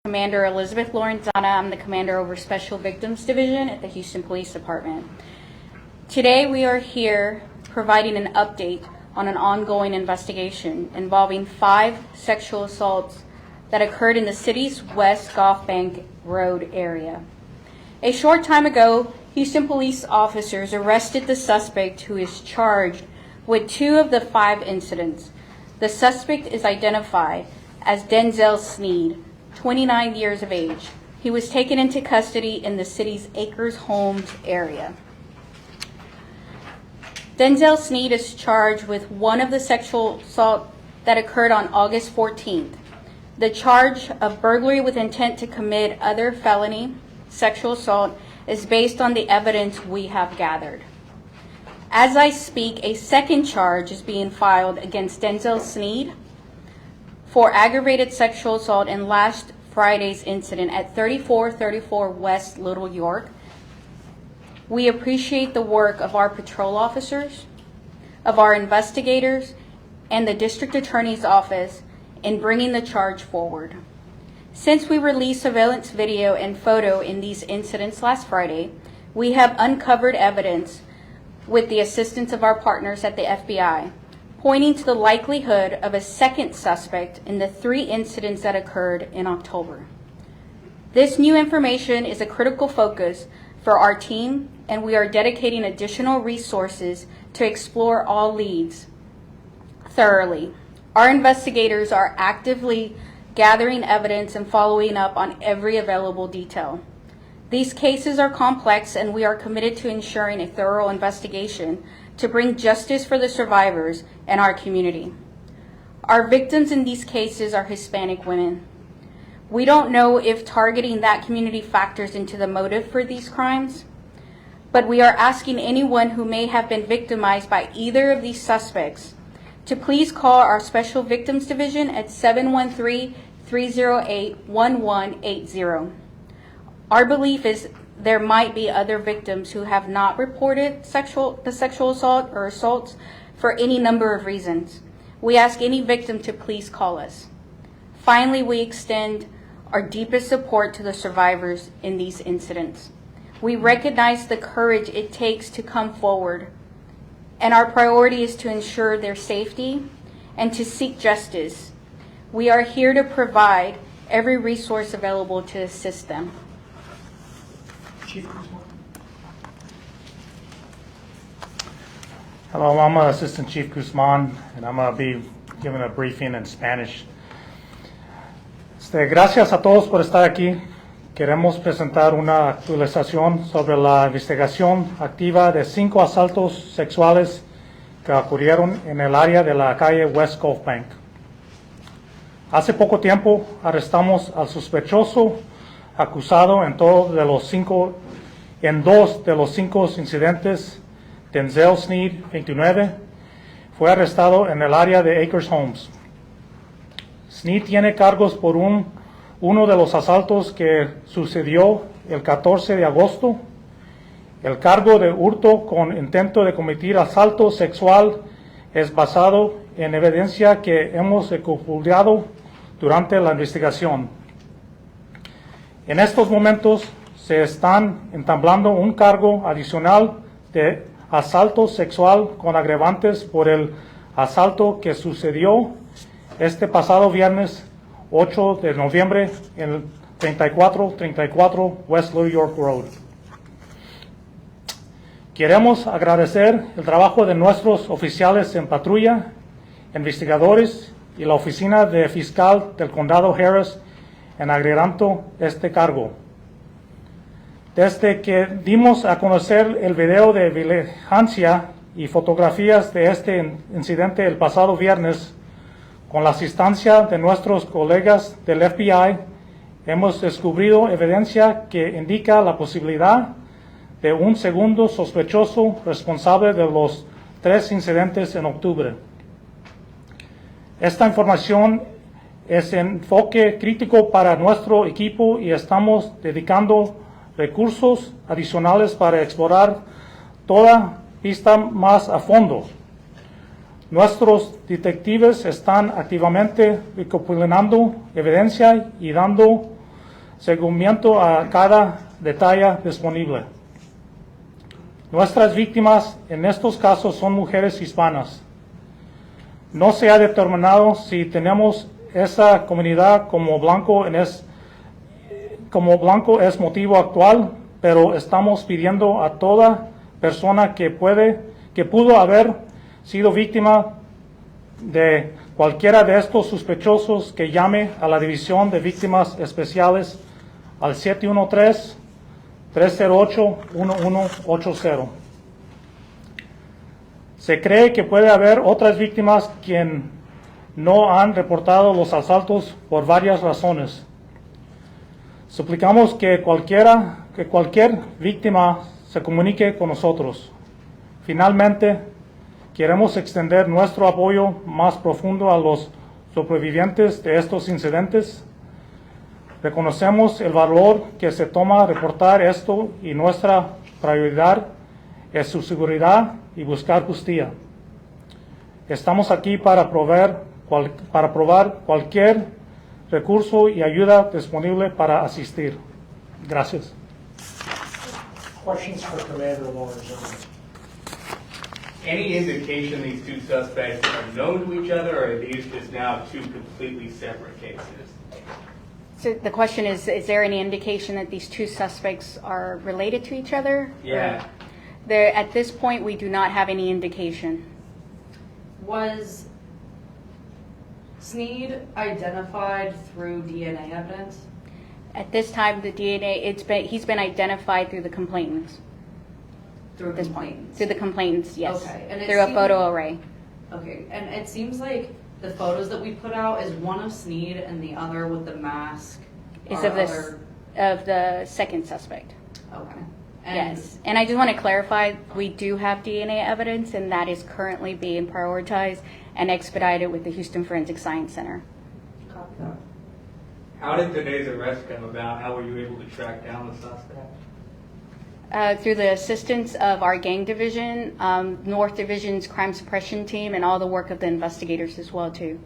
Commander Elizabeth Lorenzana. I'm the commander over Special Victims Division at the Houston Police Department. Today we are here providing an update on an ongoing investigation involving 5 sexual assaults that occurred in the city's West Gulf Bank Road area. A short time ago, Houston police officers arrested the suspect who is charged with 2 of the 5 incidents. The suspect is identified as Denzeill Sneed, 29 years of age. He was taken into custody in the city's Acres Homes area. Denzeill Sneed is charged with 1 of the sexual assault that occurred on August 14th. The charge of burglary with intent to commit other felony sexual assault is based on the evidence we have gathered. As I speak, a second charge is being filed against Denzeill Sneed for aggravated sexual assault in last Friday's incident at 3434 West Little York. We appreciate the work of our patrol officers, of our investigators, and the district attorney's office in bringing the charge forward. Since we released surveillance video and photo in these incidents last Friday, we have uncovered evidence with the assistance of our partners at the FBI, pointing to the likelihood of a second suspect in the 3 incidents that occurred in October. This new information is a critical focus for our team, and we are dedicating additional resources to explore all leads thoroughly. Our investigators are actively gathering evidence and following up on every available detail. These cases are complex, and we are committed to ensuring a thorough investigation to bring justice for the survivors and our community. Our victims in these cases are Hispanic women. We don't know if targeting that community factors into the motive for these crimes, but we are asking anyone who may have been victimized by either of these suspects to please call our Special Victims Division at 713-308-1180. Our belief is there might be other victims who have not reported the sexual assault or assaults for any number of reasons. We ask any victim to please call us. Finally, we extend our deepest support to the survivors in these incidents. We recognize the courage it takes to come forward, and our priority is to ensure their safety and to seek justice. We are here to provide every resource available to assist them. Chief Guzman. Hello, I'm Assistant Chief Guzman, and I'm going to be giving a briefing in Spanish. Gracias a todos por estar aquí. Queremos presentar una actualización sobre la investigación activa de 5 asaltos sexuales que ocurrieron en el área de la calle West Gulf Bank. Hace poco tiempo arrestamos al sospechoso acusado en 2 de los 5 incidentes. Denzeill Sneed, 29, fue arrestado en el área de Acres Homes. Sneed tiene cargos por uno de los asaltos que sucedió el 14 de agosto. El cargo de hurto con intento de cometer asalto sexual es basado en evidencia que hemos recopilado durante la investigación. En estos momentos se están entablando un cargo adicional de asalto sexual con agravantes por el asalto que sucedió este pasado viernes 8 de noviembre en el 3434 West Little York Road. Queremos agradecer el trabajo de nuestros oficiales en patrulla, investigadores y la oficina de fiscal del condado Harris en agregando este cargo. Desde que dimos a conocer el video de vigilancia y fotografías de este incidente el pasado viernes, con la asistencia de nuestros colegas del FBI, hemos descubierto evidencia que indica la posibilidad de un segundo sospechoso responsable de los 3 incidentes en octubre. Esta información es enfoque crítico para nuestro equipo y estamos dedicando recursos adicionales para explorar toda pista más a fondo. Nuestros detectives están activamente recopilando evidencia y dando seguimiento a cada detalle disponible. Nuestras víctimas en estos casos son mujeres hispanas. No se ha determinado si tenemos esa comunidad como blanco es motivo actual, pero estamos pidiendo a toda persona que pudo haber sido víctima de cualquiera de estos sospechosos que llame a la División de Víctimas Especiales al 713-308-1180. Se cree que puede haber otras víctimas quien no han reportado los asaltos por varias razones. Suplicamos que cualquier víctima se comunique con nosotros. Finalmente, queremos extender nuestro apoyo más profundo a los sobrevivientes de estos incidentes. Reconocemos el valor que se toma reportar esto y nuestra prioridad es su seguridad y buscar justicia. Estamos aquí para probar cualquier recurso y ayuda disponible para asistir. Gracias. Questions for Commander Lorenzana? Any indication these two suspects are known to each other, or are these just now two completely separate cases? So the question is there any indication that these two suspects are related to each other? Yeah. At this point, we do not have any indication. Was Sneed identified through DNA evidence? At this time, the DNA, he's been identified through the complainants. Through At this point, complainants? through the complainants, yes. Okay, and it through a seemed- photo array. Okay, and it seems like the photos that we put out is one of Sneed and the other with the mask. Is are of this other- of the second suspect. Okay. And Yes, and I just want to clarify, we do have DNA evidence, and that is currently being prioritized and expedited with the Houston Forensic Science Center. Copy that. How did today's arrest come about? How were you able to track down the suspect? Through the assistance of our gang division, North Division's crime suppression team, and all the work of the investigators as well too.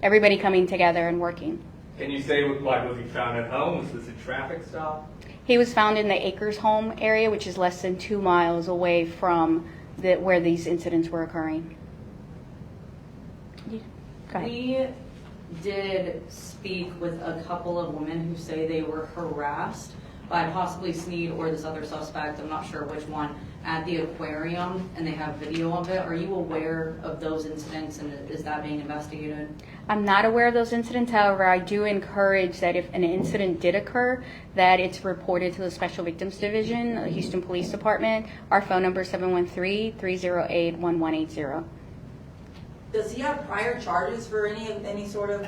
Everybody coming together and working. Can you say, like, was he found at home? Was this a traffic stop? He was found in the Acres Home area, which is less than 2 miles away from where these incidents were occurring. Go ahead. We did speak with a couple of women who say they were harassed by possibly Sneed or this other suspect, I'm not sure which one, at the aquarium, and they have video of it. Are you aware of those incidents, and is that being investigated? I'm not aware of those incidents. However, I do encourage that if an incident did occur, that it's reported to the Special Victims Division, the Houston Police Department. Our phone number is 713-308-1180. Does he have prior charges for any sort of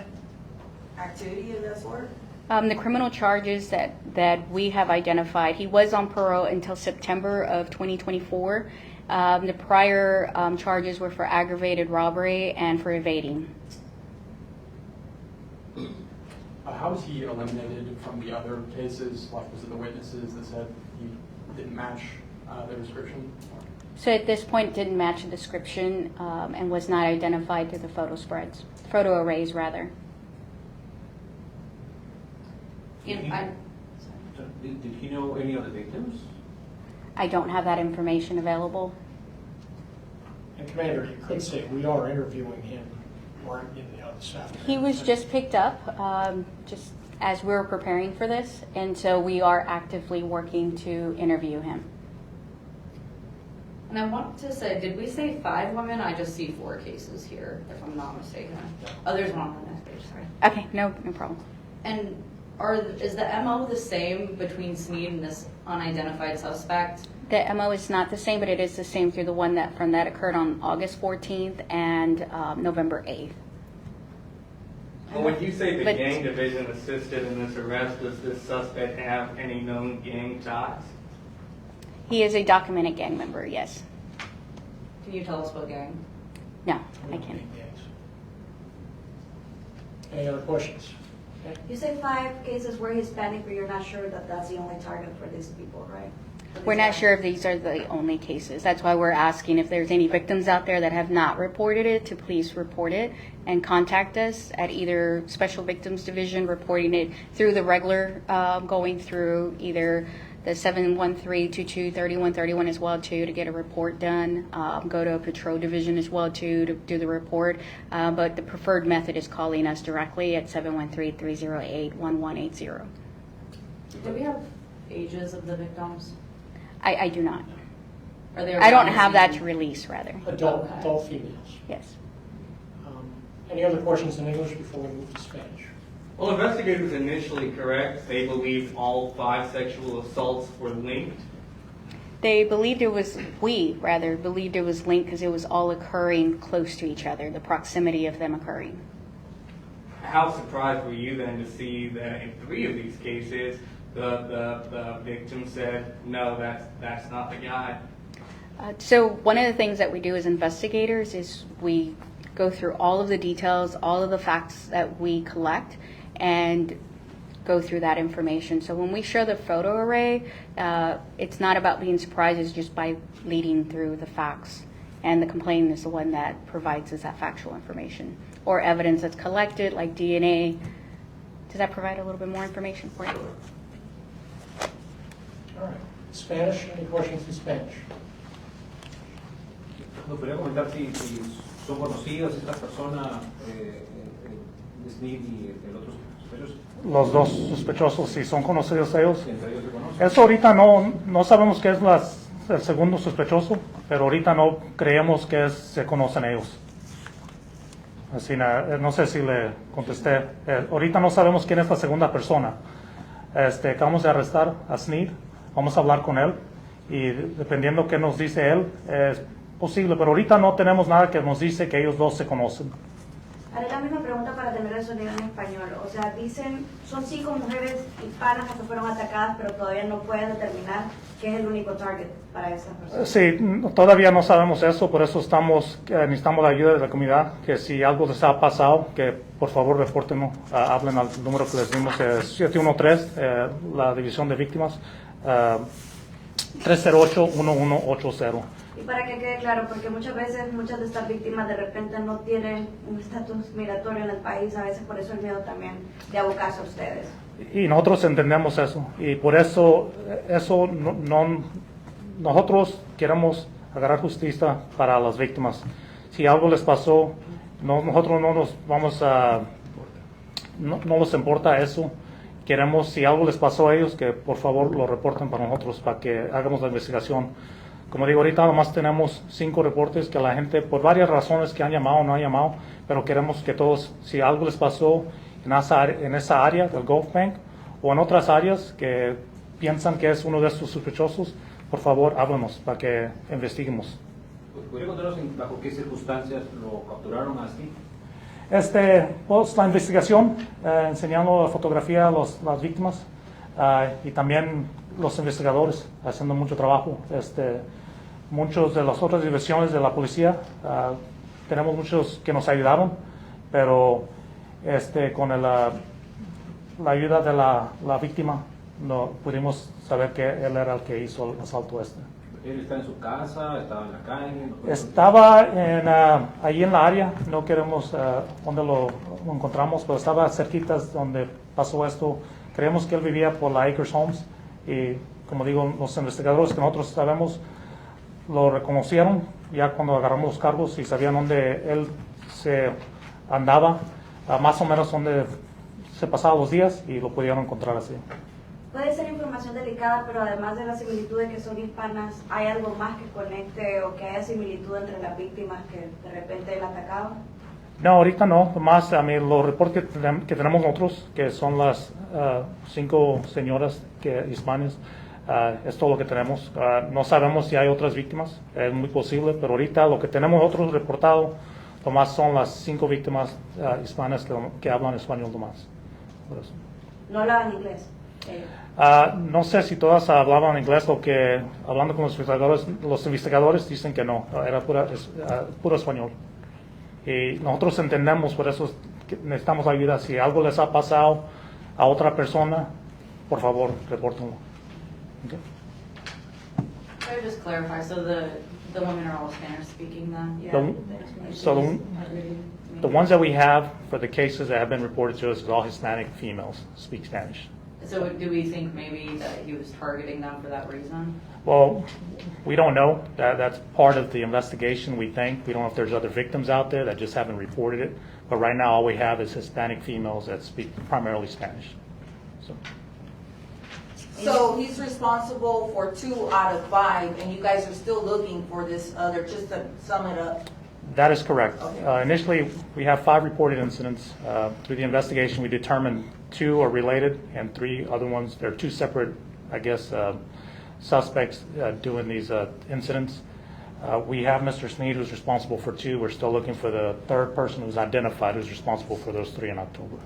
activity of that sort? The criminal charges that we have identified, he was on parole until September of 2024. The prior charges were for aggravated robbery and for evading. How was he eliminated from the other cases? Like, was it the witnesses that said he didn't match their description? So at this point, it didn't match the description and was not identified through the photo arrays rather. And Did he know any other victims? I don't have that information available. And Commander, you could say we are interviewing him right this afternoon. He was just picked up just as we were preparing for this, and so we are actively working to interview him. I want to say, did we say 5 women? I just see 4 cases here, if I'm not mistaken. Oh, there's one on the next page, sorry. Okay, no problem. And is the MO the same between Sneed and this unidentified suspect? The MO is not the same, but it is the same through the one that occurred on August 14th and November 8th. Well, when you say the But- gang division assisted in this arrest, does this suspect have any known gang ties? He is a documented gang member, yes. Can you tell us what gang? No, I can't. Any other questions? You say 5 cases were Hispanic, but you're not sure that that's the only target for these people, right? We're not sure if these are the only cases. That's why we're asking if there's any victims out there that have not reported it to please report it and contact us at either Special Victims Division, reporting it through the regular, going through either the 713-22-3131 as well too to get a report done. Go to a patrol division as well too to do the report. But the preferred method is calling us directly at 713-308-1180. Do we have ages of the victims? I do not. Are they I don't around have the that same- to release, rather. Adult, Okay. adult females. Yes. Any other questions in English before we move to Spanish? Well, investigators initially correct. They believed all 5 sexual assaults were linked. They believed it was, believed it was linked because it was all occurring close to each other, the proximity of them occurring. How surprised were you then to see that in 3 of these cases, the victim said, no, that's not the guy? So one of the things that we do as investigators is we go through all of the details, all of the facts that we collect, and go through that information. So when we show the photo array, it's not about being surprised, it's just by leading through the facts. And the complainant is the one that provides us that factual information or evidence that's collected, like DNA. Does that provide a little bit more information for you? All right. Spanish, any questions in Spanish? ¿Nos podría comentar si son conocidos esta persona, Sneed y el otro sospechoso? Los dos sospechosos, si son conocidos ellos. Si entre ellos se conocen. Eso ahorita no sabemos qué es el segundo sospechoso, pero ahorita no creemos que se conocen ellos. Así, no sé si le contesté. Ahorita no sabemos quién es la segunda persona. Acabamos de arrestar a Sneed, vamos a hablar con él y dependiendo qué nos dice él, es posible, pero ahorita no tenemos nada que nos dice que ellos dos se conocen. Haré la misma pregunta para tener el sonido en español. O sea, dicen, son 5 mujeres hispanas que fueron atacadas, pero todavía no pueden determinar qué es el único target para esas personas. Sí, todavía no sabemos eso, por eso necesitamos la ayuda de la comunidad, que si algo les ha pasado, que por favor repórtenos, hablen al número que les dimos, 713, la división de víctimas, 308-1180. Y para que quede claro, porque muchas veces muchas de estas víctimas de repente no tienen un estatus migratorio en el país, a veces por eso el miedo también de abocarse a ustedes. Y nosotros entendemos eso, y por eso nosotros queremos agarrar justicia para las víctimas. Si algo les pasó, nosotros no nos vamos no nos importa eso. Queremos, si algo les pasó a ellos, que por favor lo reporten para nosotros, para que hagamos la investigación. Como digo, ahorita nomás tenemos 5 reportes que la gente, por varias razones que han llamado o no han llamado, pero queremos que todos, si algo les pasó en esa área del Gulf Bank o en otras áreas que piensan que es uno de estos sospechosos, por favor háblanos para que investiguemos. ¿Podría contarnos bajo qué circunstancias lo capturaron así? Pues la investigación, enseñando la fotografía a las víctimas y también los investigadores haciendo mucho trabajo. Muchos de las otras divisiones de la policía, tenemos muchos que nos ayudaron, pero con la ayuda de la víctima no pudimos saber que él era el que hizo el asalto ¿Él está en su casa? ¿Estaba en la calle? Estaba allí en la área, no queremos dónde lo encontramos, pero estaba cerquita donde pasó esto. Creemos que él vivía por la Acres Homes y, como digo, los investigadores que nosotros sabemos lo reconocieron ya cuando agarramos los cargos y sabían dónde él se andaba, más o menos dónde se pasaban los días y lo pudieron encontrar así. Puede ser información delicada, pero además de la similitud de que son hispanas, ¿hay algo más que conecte o que haya similitud entre las víctimas que de repente él atacaba? No, ahorita no, más los reportes que tenemos nosotros, que son las 5 señoras hispanas, es todo lo que tenemos. No sabemos si hay otras víctimas, es muy posible, pero ahorita lo que tenemos nosotros reportado, nomás son las 5 víctimas hispanas que hablan español nomás. Por eso. ¿No hablaban inglés? No sé si todas hablaban inglés, lo que hablando con los investigadores dicen que no, era puro español. Y nosotros entendemos, por eso que necesitamos ayuda. Si algo les ha pasado a otra persona, por favor, repórtenlo. Okay. I would just clarify, so the women are all Spanish speaking then? The ones that we have for the cases that have been reported to us is all Hispanic females speak Spanish. So do we think maybe that he was targeting them for that reason? Well, we don't know. That's part of the investigation, we think. We don't know if there's other victims out there that just haven't reported it. But right now, all we have is Hispanic females that speak primarily Spanish. So he's responsible for 2 out of 5, and you guys are still looking for this other, just to sum it up? That is correct. Okay. Initially, we have 5 reported incidents. Through the investigation, we determined 2 are related and 3 other ones. There are 2 separate, I guess, suspects doing these incidents. We have Mr. Sneed, who's responsible for 2. We're still looking for the 3rd person who's identified who's responsible for those 3 in October.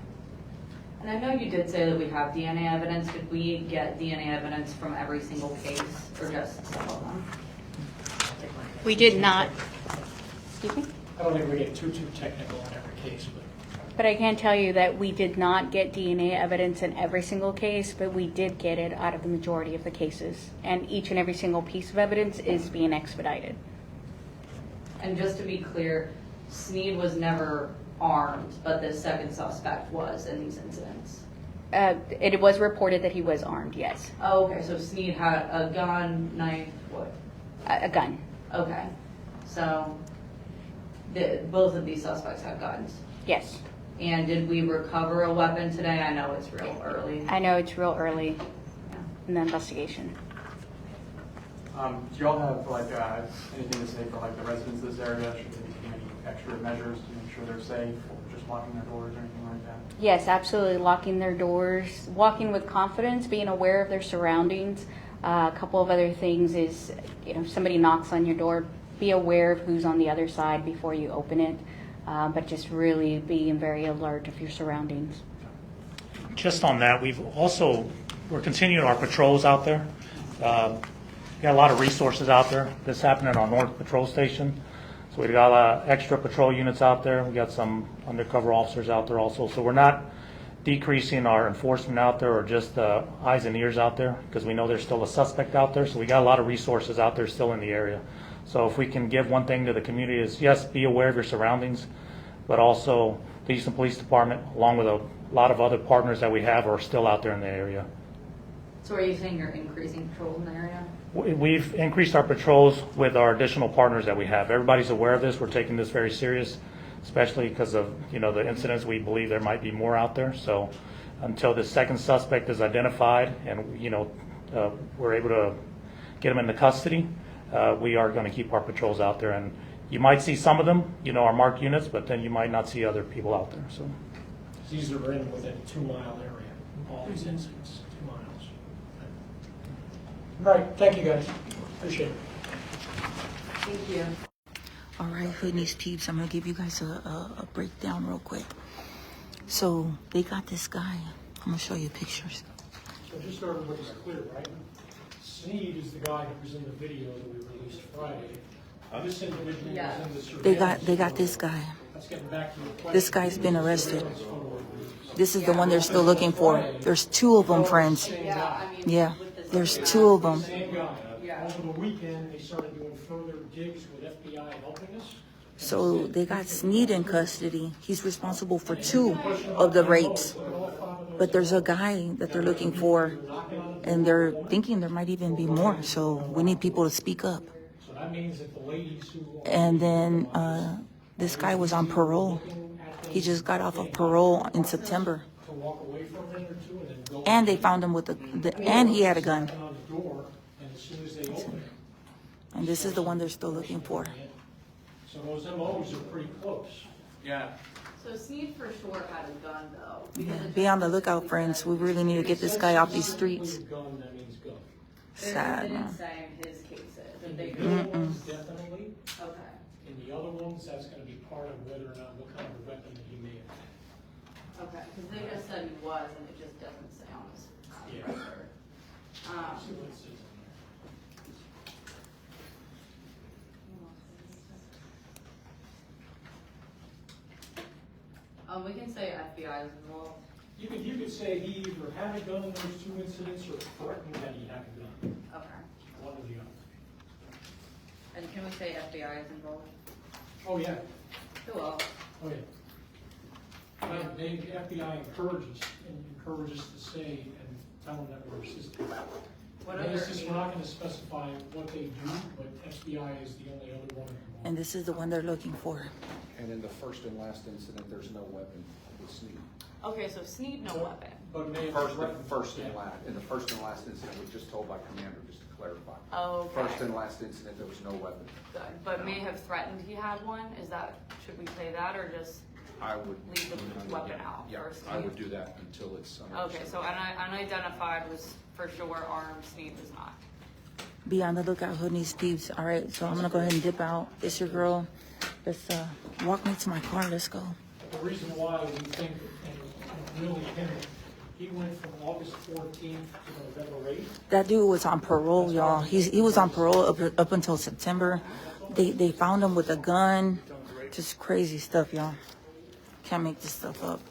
And I know you did say that we have DNA evidence. Did we get DNA evidence from every single case or just some of them? We did not. Excuse me? I don't think we get too technical on every case, But I can tell you that we did not get DNA evidence in every single case, but we did get it out of the majority of the cases. And each and every single piece of evidence is being expedited. And just to be clear, Sneed was never armed, but the second suspect was in these incidents. It was reported that he was armed, yes. Oh, okay, so Sneed had a gun, knife, what? A gun. Okay, so both of these suspects had guns. Yes. And did we recover a weapon today? I know it's real early. I know it's real early Yeah. in the investigation. Do y'all have like anything to say for like the residents of this area? Should they be taking any extra measures to make sure they're safe, or just locking their doors or anything like that? Yes, absolutely. Locking their doors, walking with confidence, being aware of their surroundings. A couple of other things is, if somebody knocks on your door, be aware of who's on the other side before you open it. But just really being very alert of your surroundings. Just on that, we're continuing our patrols out there. We got a lot of resources out there. This happened at our North Patrol Station. So we got a lot of extra patrol units out there. We got some undercover officers out there also. So we're not decreasing our enforcement out there or just eyes and ears out there, because we know there's still a suspect out there. So we got a lot of resources out there still in the area. So if we can give one thing to the community is, yes, be aware of your surroundings, but also the Houston Police Department, along with a lot of other partners that we have, are still out there in the area. So are you saying you're increasing patrols in the area? We've increased our patrols with our additional partners that we have. Everybody's aware of this. We're taking this very serious, especially because of the incidents. We believe there might be more out there. So until the second suspect is identified and we're able to get him into custody, we are going to keep our patrols out there. And you might see some of them, our marked units, but then you might not see other people out there. So these are in within a 2-mile area, all these incidents, 2 miles. All right, thank you guys. Appreciate it. Thank you. All right, Hood News peeps, I'm going to give you guys a breakdown real quick. So they got this guy. I'm going to show you pictures. So just so everybody's clear, right? Sneed is the guy who was in the video that we released Friday. This individual was in the surveillance. They got this guy. Let's get back to the question. This guy's been arrested. This is the one they're still looking for. There's 2 of them, friends. Yeah, there's 2 of them. Same guy. Over the weekend, they started doing further digs with FBI helping us. So they got Sneed in custody. He's responsible for 2 of the rapes. But there's a guy that they're looking for, and they're thinking there might even be more. So we need people to speak up. So that means that the ladies who And then this guy was on parole. He just got off of parole in September. to walk away for a minute or 2 and then go And they found him with and he had a gun. on the door, and as soon as they open it. And this is the one they're still looking for. So those MOs are pretty close. Yeah. So Sneed for sure had a gun though. Because it Be on the lookout, friends. We really need to get this guy off these streets. Gun, that means gun. Sad, didn't man. say in his cases. In That they the other ones, definitely. Okay. In the other ones, that's going to be part of whether or not what kind of weapon that he may have. Okay, because they just said he was, and it just doesn't say on his Yeah. record. See what it says in there. We can say FBI is involved. You could say he either had a gun in those 2 incidents or threatened that he had a gun. Okay. One or the other. And can we say FBI is involved? Oh, yeah, Who else? oh, yeah. The FBI encourages to say and tell them that we're assisting. What And other? this is, we're not gonna specify what they do, but FBI is the only other one involved. And this is the one they're looking for. And in the first and last incident, there's no weapon with Sneed. Okay, so Sneed, no weapon. But may have First threatened. and last, in the first and last incident, was just told by Commander, just to clarify. Okay. First and last incident, there was no weapon. Good. But may have threatened he had one. Is that, should we say that or just I would. leave the weapon out Yeah, first? I would do that until it's. Okay, so unidentified was for sure armed, Sneed was not. Be on the lookout, who needs peeps. All right, so I'm gonna go ahead and dip out. It's your girl. Let's walk me to my car. Let's go. The reason why we think, and really him, he went from August 14th to November 8th. That dude was on parole, y'all. He was on parole up until September. They found him with a gun. Just crazy stuff, y'all. Can't make this stuff up.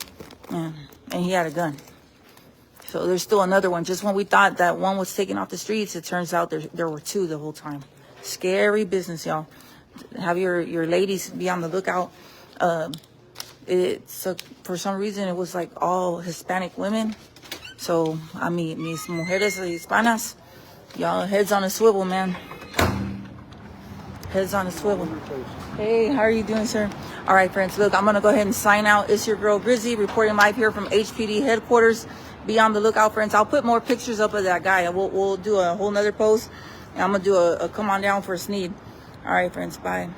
And he had a gun. So there's still another one. Just when we thought that one was taken off the streets, it turns out there were two the whole time. Scary business, y'all. Have your ladies be on the lookout. For some reason, it was like all Hispanic women. So, I mean, mis mujeres hispanas, y'all heads on a swivel, man. Heads on a swivel. Hey, how are you doing, sir? All right, friends, look, I'm going to go ahead and sign out. It's your girl, Grizzy, reporting live here from HPD headquarters. Be on the lookout, friends. I'll put more pictures up of that guy. We'll do a whole nother post. And I'm going to do a come on down for Sneed. All right, friends, bye.